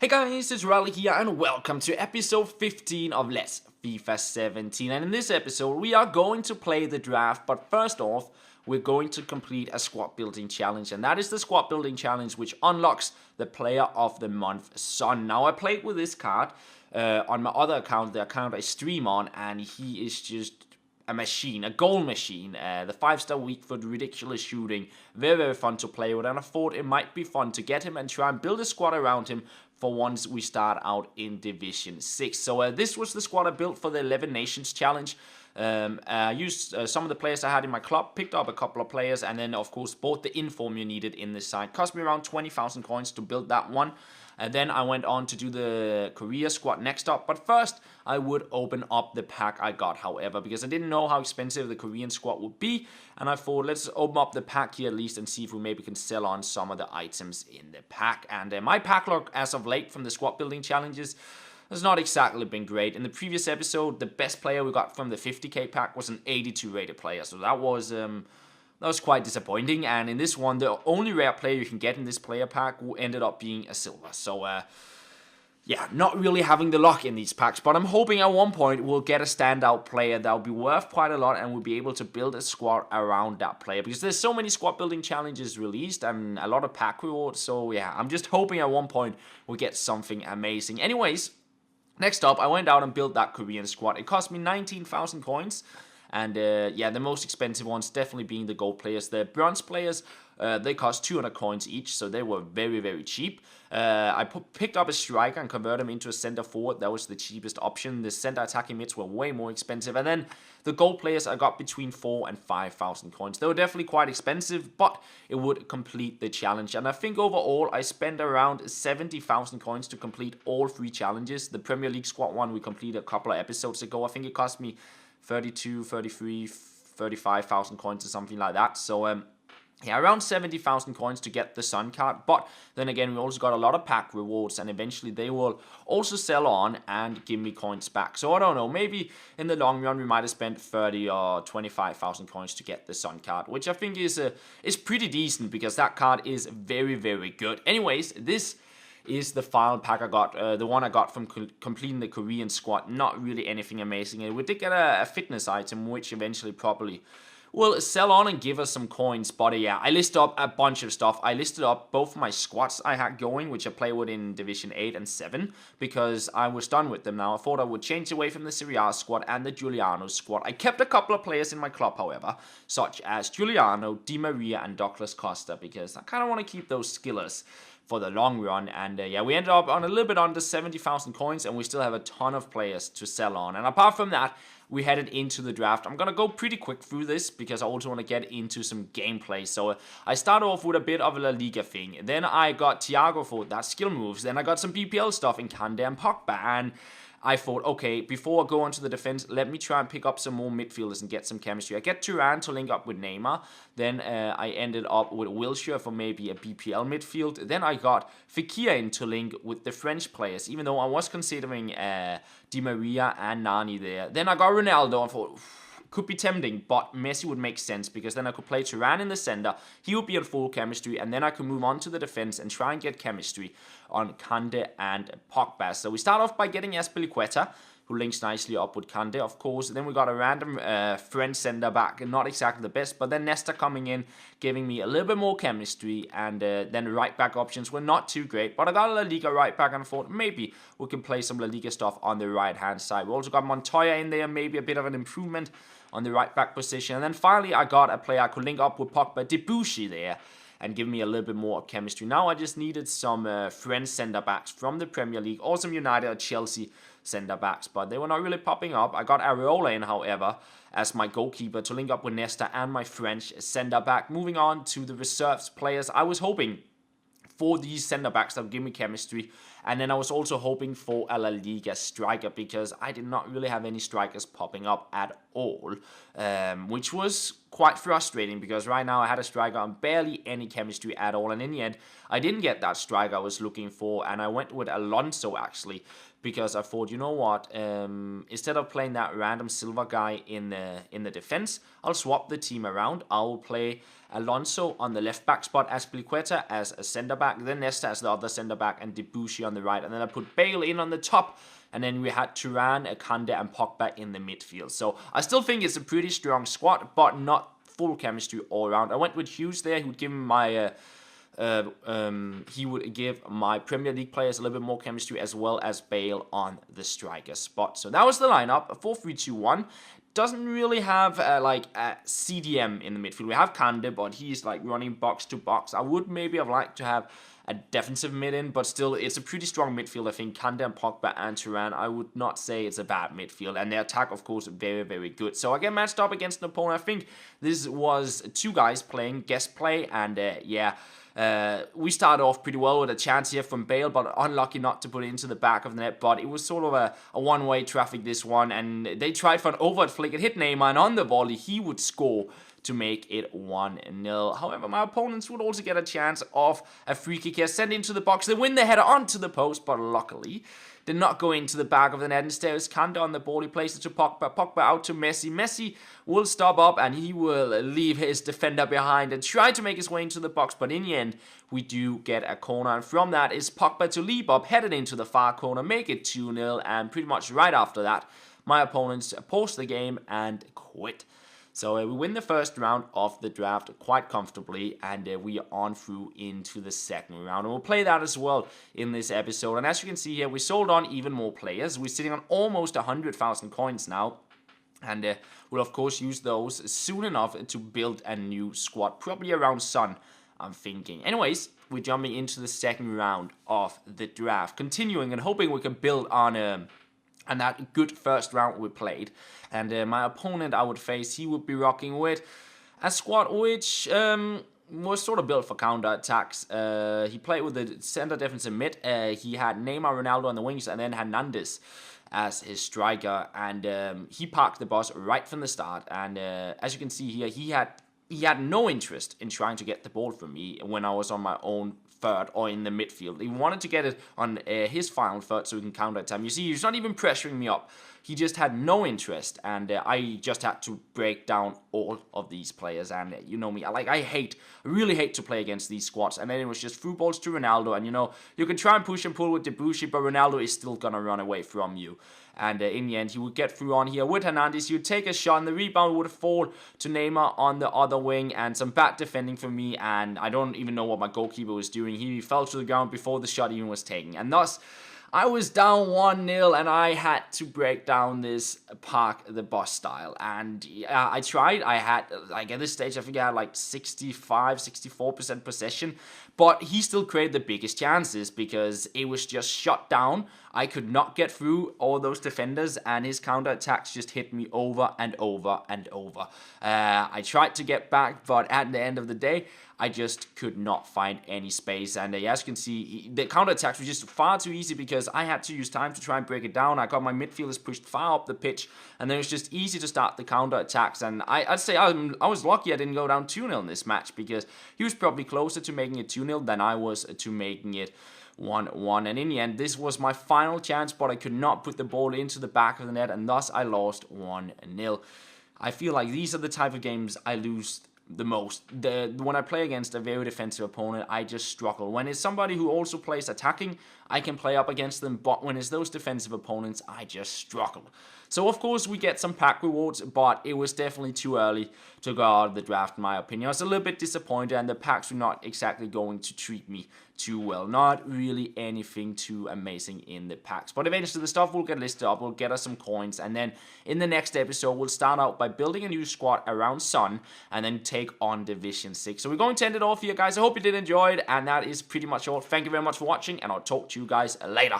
Hey guys, it's Raleigh here and welcome to episode 15 of Let's FIFA 17. And in this episode we are going to play the draft, but first off we're going to complete a squad building challenge, and that is the squad building challenge which unlocks the player of the month Son. Now I played with this card on my other account, the account I stream on, and he is just a machine, a goal machine. The 5-star weak foot, ridiculous shooting, very fun to play with, and I thought it might be fun to get him and try and build a squad around him for once we start out in Division 6. So this was the squad I built for the 11 Nations Challenge. I used some of the players I had in my club, picked up a couple of players, and then of course bought the inform you needed in this side. Cost me around 20,000 coins to build that one. And then I went on to do the Korea squad next up. But first, I would open up the pack I got, however, because I didn't know how expensive the Korean squad would be. And I thought, let's open up the pack here at least and see if we maybe can sell on some of the items in the pack. And my pack log as of late from the squad building challenges has not exactly been great. In the previous episode, the best player we got from the 50k pack was an 82 rated player. So that was quite disappointing, and in this one, the only rare player you can get in this player pack ended up being a silver. So, yeah, not really having the luck in these packs, but I'm hoping at one point we'll get a standout player that will be worth quite a lot, and we'll be able to build a squad around that player, because there's so many squad building challenges released and a lot of pack rewards. So, yeah, I'm just hoping at one point we'll get something amazing. Anyways, next up, I went out and built that Korean squad. It cost me 19,000 coins. And yeah, the most expensive ones definitely being the gold players. The bronze players, they cost 200 coins each, so they were very cheap. I picked up a striker and converted him into a center forward. That was the cheapest option. The center attacking mids were way more expensive. And then the gold players I got between 4,000 and 5,000 coins. They were definitely quite expensive, but it would complete the challenge. And I think overall I spent around 70,000 coins to complete all 3 challenges. The Premier League squad one we completed a couple of episodes ago. I think it cost me 32, 33, 35,000 coins or something like that. So, yeah, around 70,000 coins to get the Sun card. But then again, we also got a lot of pack rewards, and eventually they will also sell on and give me coins back. So I don't know, maybe in the long run we might have spent 30 or 25,000 coins to get the Sun card, which I think is pretty decent, because that card is very good. Anyways, this is the final pack I got, the one I got from completing the Korean squad. Not really anything amazing. And we did get a fitness item, which eventually probably will sell on and give us some coins. But yeah, I listed up a bunch of stuff. I listed up both my squads I had going, which I play with in Division 8 and 7, because I was done with them now. I thought I would change away from the Serie A squad and the Giuliano squad. I kept a couple of players in my club, however, such as Giuliano, Di Maria, and Douglas Costa, because I kind of want to keep those skillers for the long run. And yeah, we ended up on a little bit under 70,000 coins, and we still have a ton of players to sell on. And apart from that, we headed into the draft. I'm gonna go pretty quick through this because I also want to get into some gameplay. So I started off with a bit of a La Liga thing. Then I got Thiago for that skill moves. Then I got some BPL stuff in Kande and Pogba, and I thought, okay, before I go on to the defense, let me try and pick up some more midfielders and get some chemistry. I get Turan to link up with Neymar. Then I ended up with Wilshere for maybe a BPL midfield. Then I got Fekir in to link with the French players, even though I was considering Di Maria and Nani there. Then I got Ronaldo and thought, could be tempting, but Messi would make sense, because then I could play Turan in the center. He would be in full chemistry, and then I could move on to the defense and try and get chemistry on Kande and Pogba. So we start off by getting Azpilicueta, who links nicely up with Kande, of course. Then we got a random French center back, not exactly the best, but then Nesta coming in, giving me a little bit more chemistry, and then the right back options were not too great, but I got a La Liga right back, and I thought maybe we can play some La Liga stuff on the right hand side. We also got Montoya in there, maybe a bit of an improvement on the right back position. And then finally I got a player I could link up with Pogba, Debussy there, and give me a little bit more chemistry. Now I just needed some French centre-backs from the Premier League, or some United or Chelsea centre-backs, but they were not really popping up. I got Areola in, however, as my goalkeeper to link up with Nesta and my French centre-back. Moving on to the reserves players, I was hoping for these centre-backs that would give me chemistry. And then I was also hoping for a La Liga striker, because I did not really have any strikers popping up at all, which was quite frustrating because right now I had a striker on barely any chemistry at all, and in the end I didn't get that striker I was looking for, and I went with Alonso actually because I thought, you know what, instead of playing that random silver guy in the defense, I'll swap the team around. I'll play Alonso on the left back spot, Azpilicueta as a centre back, then Nesta as the other centre back, and Debussy on the right, and then I put Bale in on the top. And then we had Turan, Kande, and Pogba in the midfield. So I still think it's a pretty strong squad, but not full chemistry all around. I went with Hughes there, who would give my he would give my Premier League players a little bit more chemistry, as well as Bale on the striker spot. So that was the lineup, 4-3-2-1. Doesn't really have like a CDM in the midfield. We have Kande, but he's like running box to box. I would maybe have liked to have a defensive mid in, but still, it's a pretty strong midfield. I think Kande and Pogba and Turan, I would not say it's a bad midfield, and their attack, of course, very, very good. So I get matched up against an opponent. I think this was two guys playing guest play, and yeah, we started off pretty well with a chance here from Bale, but unlucky not to put it into the back of the net. But it was sort of a one-way traffic, this one, and they tried for an overt flick. It hit Neymar, and on the volley, he would score to make it 1-0. However, my opponents would also get a chance of a free kick here, sent into the box. They win the header onto the post, but luckily did not go into the back of the net. Instead, it's Kande on the ball. He plays it to Pogba. Pogba out to Messi. Messi will stop up, and he will leave his defender behind and try to make his way into the box. But in the end, we do get a corner. And from that is Pogba to leap up, head it into the far corner, make it 2-0. And pretty much right after that, my opponents pause the game and quit. So we win the first round of the draft quite comfortably, and we are on through into the second round. And we'll play that as well in this episode. And as you can see here, we sold on even more players. We're sitting on almost 100,000 coins now. And we'll, of course, use those soon enough to build a new squad. Probably around Sun, I'm thinking. Anyways, we're jumping into the second round of the draft. Continuing and hoping we can build on and that good first round we played. And my opponent I would face, he would be rocking with a squad which was sort of built for counter-attacks. He played with the center defensive mid. He had Neymar, Ronaldo on the wings, and then Hernandez as his striker. And he parked the bus right from the start. And as you can see here, he had no interest in trying to get the ball from me when I was on my own third or in the midfield. He wanted to get it on his final third so he can counter attack. You see, he's not even pressuring me up. He just had no interest, and I just had to break down all of these players. And you know me, I really hate to play against these squads. And then it was just through balls to Ronaldo, and you know, you can try and push and pull with Debussy, but Ronaldo is still gonna run away from you. And in the end, he would get through on here with Hernandez. He would take a shot, and the rebound would fall to Neymar on the other wing, and some bad defending for me, and I don't even know what my goalkeeper was doing. He fell to the ground before the shot even was taken, and thus I was down 1-0, and I had to break down this park the bus style. And I tried. I had, like, at this stage, I think I had like 64% possession. But he still created the biggest chances because it was just shut down. I could not get through all those defenders, and his counterattacks just hit me over and over and over. I tried to get back, but at the end of the day, I just could not find any space. And as you can see, the counterattacks were just far too easy because I had to use time to try and break it down. I got my midfielders pushed far up the pitch, and then it was just easy to start the counterattacks. And I'd say I was lucky I didn't go down 2-0 in this match because he was probably closer to making it 2-0 than I was to making it 1-1. And in the end, this was my final chance, but I could not put the ball into the back of the net, and thus I lost 1-0. I feel like these are the type of games I lose the most. When I play against a very defensive opponent, I just struggle. When it's somebody who also plays attacking, I can play up against them, but when it's those defensive opponents, I just struggle. So of course we get some pack rewards, but it was definitely too early to go out of the draft in my opinion. I was a little bit disappointed, and the packs were not exactly going to treat me too well. Not really anything too amazing in the packs. But eventually the stuff will get listed up, we'll get us some coins, and then in the next episode we'll start out by building a new squad around Sun and then take on Division 6. So we're going to end it off here, guys. I hope you did enjoy it, and that is pretty much all. Thank you very much for watching, and I'll talk to you guys later.